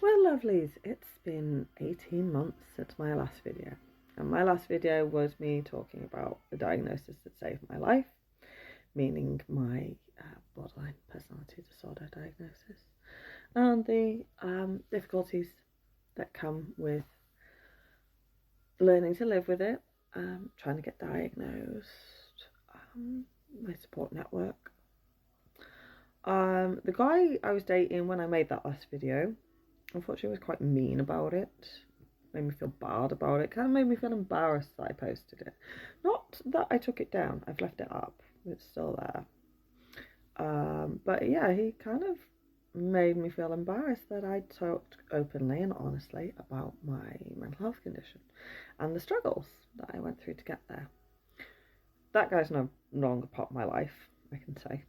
Well, lovelies, it's been 18 months since my last video. And my last video was me talking about the diagnosis that saved my life, meaning my borderline personality disorder diagnosis, and the difficulties that come with learning to live with it, trying to get diagnosed, my support network. The guy I was dating when I made that last video, unfortunately, was quite mean about it. Made me feel bad about it. Kind of made me feel embarrassed that I posted it. Not that I took it down. I've left it up. It's still there. But yeah, he kind of made me feel embarrassed that I talked openly and honestly about my mental health condition and the struggles that I went through to get there. That guy's no longer part of my life, I can say.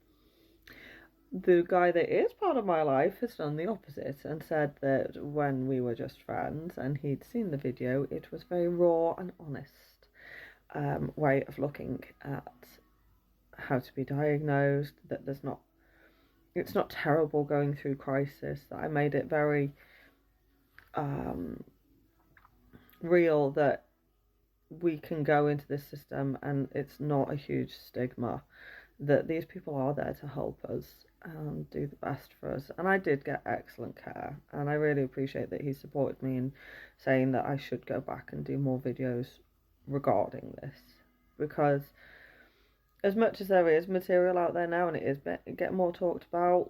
The guy that is part of my life has done the opposite and said that when we were just friends and he'd seen the video, it was a very raw and honest way of looking at how to be diagnosed, that it's not terrible going through crisis, that I made it very real that we can go into this system and it's not a huge stigma, that these people are there to help us and do the best for us. And I did get excellent care, and I really appreciate that he supported me in saying that I should go back and do more videos regarding this, because as much as there is material out there now and it is getting more talked about,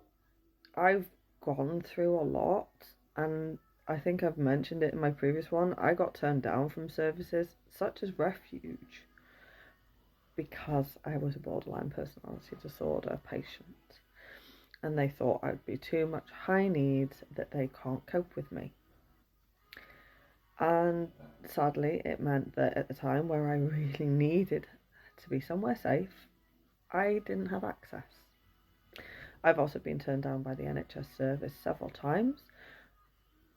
I've gone through a lot, and I think I've mentioned it in my previous one. I got turned down from services such as Refuge because I was a borderline personality disorder patient, and they thought I'd be too much high needs, that they can't cope with me. And sadly, it meant that at the time where I really needed to be somewhere safe, I didn't have access. I've also been turned down by the NHS service several times,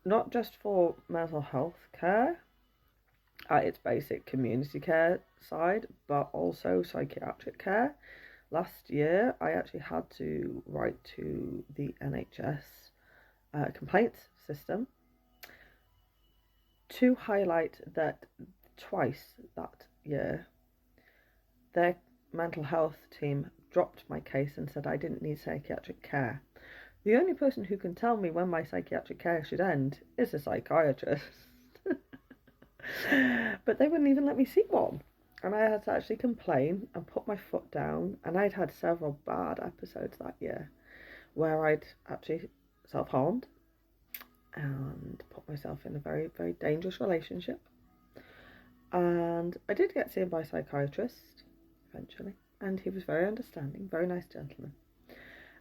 not just for mental health care at its basic community care side, but also psychiatric care. Last year, I actually had to write to the NHS complaints system to highlight that twice that year, their mental health team dropped my case and said I didn't need psychiatric care. The only person who can tell me when my psychiatric care should end is a psychiatrist. But they wouldn't even let me see one. And I had to actually complain and put my foot down. And I'd had several bad episodes that year where I'd actually self-harmed and put myself in a very, very dangerous relationship. And I did get seen by a psychiatrist eventually. And he was very understanding, very nice gentleman.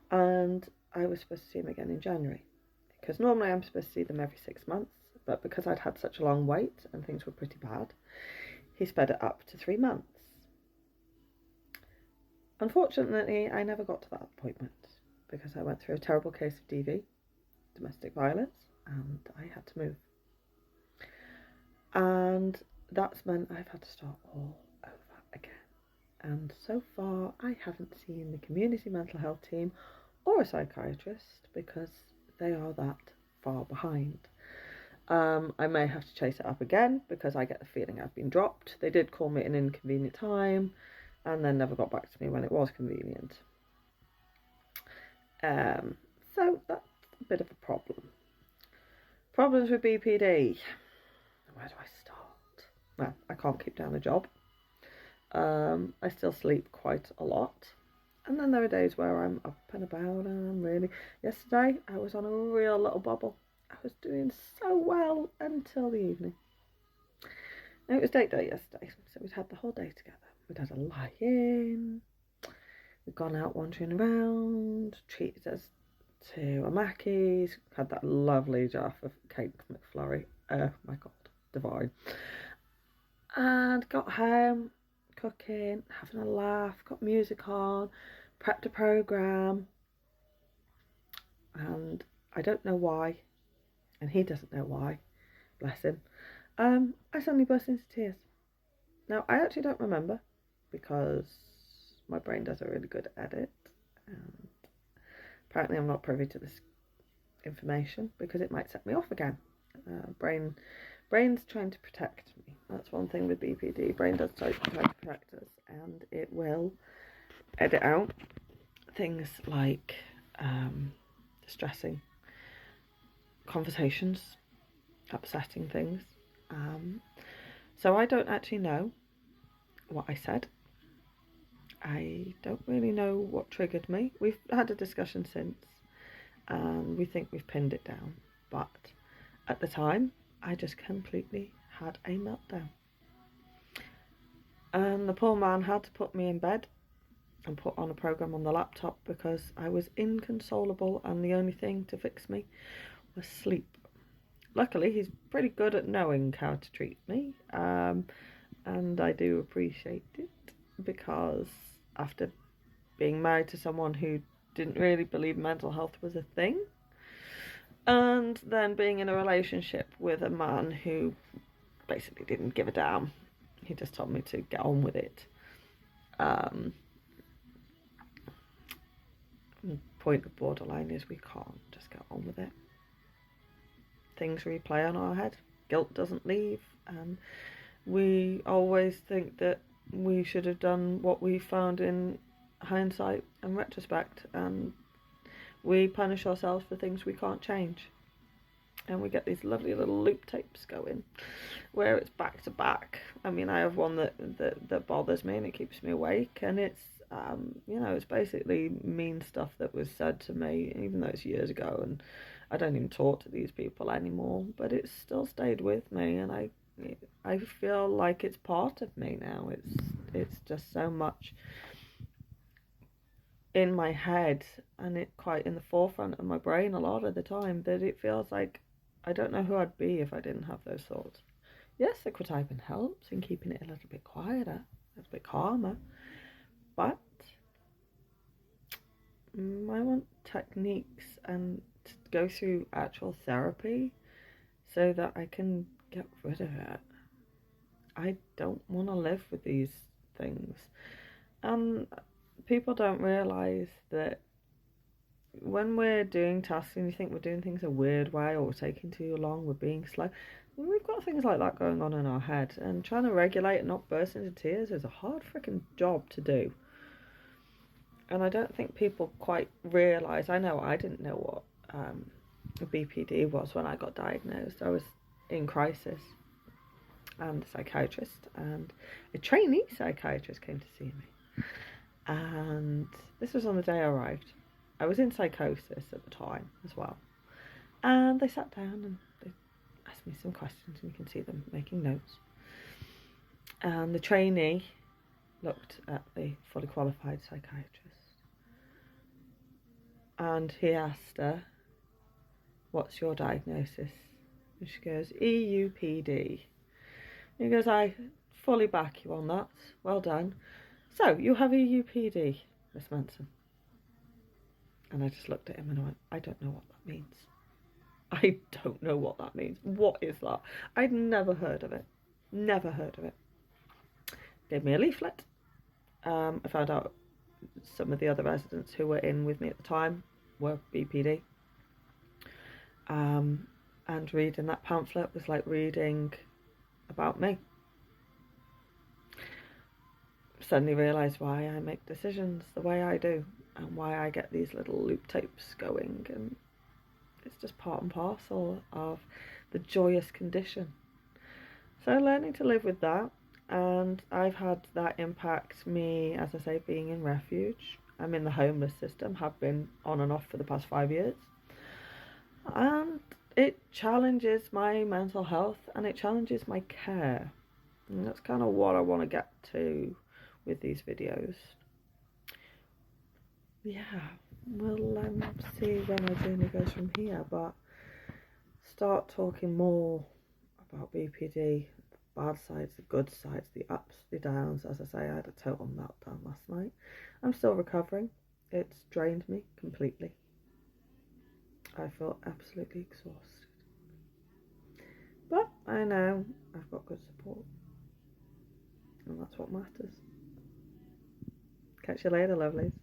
And I was supposed to see him again in January, because normally I'm supposed to see them every 6 months, but because I'd had such a long wait and things were pretty bad, he sped it up to 3 months. Unfortunately, I never got to that appointment because I went through a terrible case of DV, domestic violence, and I had to move. And that's meant I've had to start all over again. And so far, I haven't seen the community mental health team or a psychiatrist because they are that far behind. I may have to chase it up again because I get the feeling I've been dropped. They did call me at an inconvenient time and then never got back to me when it was convenient. So that's a bit of a problem. Problems with BPD. Where do I start? Well, I can't keep down a job. I still sleep quite a lot. And then there are days where I'm up and about and I'm really... Yesterday, I was on a real little bubble. I was doing so well until the evening. Now, it was date day yesterday, so we'd had the whole day together. We'd had a lie-in. We'd gone out wandering around, treated us to a Mackey's, had that lovely jar of cake McFlurry. Oh my God, divine. And got home, cooking, having a laugh, got music on, prepped a programme, and I don't know why, and he doesn't know why, bless him, I suddenly burst into tears. Now, I actually don't remember, because my brain does a really good edit, and apparently I'm not privy to this information because it might set me off again. Brain's trying to protect me. That's one thing with BPD. Brain does try to protect us, and it will edit out things like distressing conversations, upsetting things. So I don't actually know what I said. I don't really know what triggered me. We've had a discussion since, and we think we've pinned it down. But at the time, I just completely had a meltdown. And the poor man had to put me in bed and put on a program on the laptop because I was inconsolable, and the only thing to fix me was sleep. Luckily, he's pretty good at knowing how to treat me, and I do appreciate it, because after being married to someone who didn't really believe mental health was a thing, and then being in a relationship with a man who basically didn't give a damn, he just told me to get on with it. The point of borderline is we can't just get on with it. Things replay on our head. Guilt doesn't leave, and we always think that we should have done what we found in hindsight and retrospect, and we punish ourselves for things we can't change. And we get these lovely little loop tapes going where it's back to back. I mean, I have one that bothers me and it keeps me awake, and it's it's basically mean stuff that was said to me, even though it's years ago, and I don't even talk to these people anymore, but it's still stayed with me, and I feel like it's part of me now. It's just so much in my head, and it quite in the forefront of my brain a lot of the time, that it feels like I don't know who I'd be if I didn't have those thoughts. Yes, the typing helps in keeping it a little bit quieter, a little bit calmer, but I want techniques and to go through actual therapy so that I can get rid of it. I don't want to live with these things. And people don't realise that when we're doing tasks and you think we're doing things a weird way or we're taking too long, we're being slow, we've got things like that going on in our head, and trying to regulate and not burst into tears is a hard freaking job to do. And I don't think people quite realise. I know I didn't know what BPD was when I got diagnosed. I was in crisis, and a psychiatrist and a trainee psychiatrist came to see me. And this was on the day I arrived. I was in psychosis at the time as well. And they sat down and they asked me some questions, and you can see them making notes. And the trainee looked at the fully qualified psychiatrist, and he asked her, "What's your diagnosis?" And she goes, "EUPD." He goes, "I fully back you on that. Well done. So, you have EUPD, Miss Manson." And I just looked at him and I went, "I don't know what that means. I don't know what that means. What is that?" I'd never heard of it. Never heard of it. Gave me a leaflet. I found out some of the other residents who were in with me at the time were BPD. And reading that pamphlet was like reading about me. Suddenly realised why I make decisions the way I do, and why I get these little loop tapes going, and it's just part and parcel of the joyous condition. So learning to live with that, and I've had that impact me, as I say, being in refuge. I'm in the homeless system, have been on and off for the past 5 years, and it challenges my mental health and it challenges my care, and that's kind of what I want to get to with these videos. Yeah, we'll see where my journey goes from here, but start talking more about BPD, the bad sides, the good sides, the ups, the downs. As I say, I had a total meltdown last night. I'm still recovering. It's drained me completely. I feel absolutely exhausted. But I know I've got good support, and that's what matters. Catch you later, lovelies.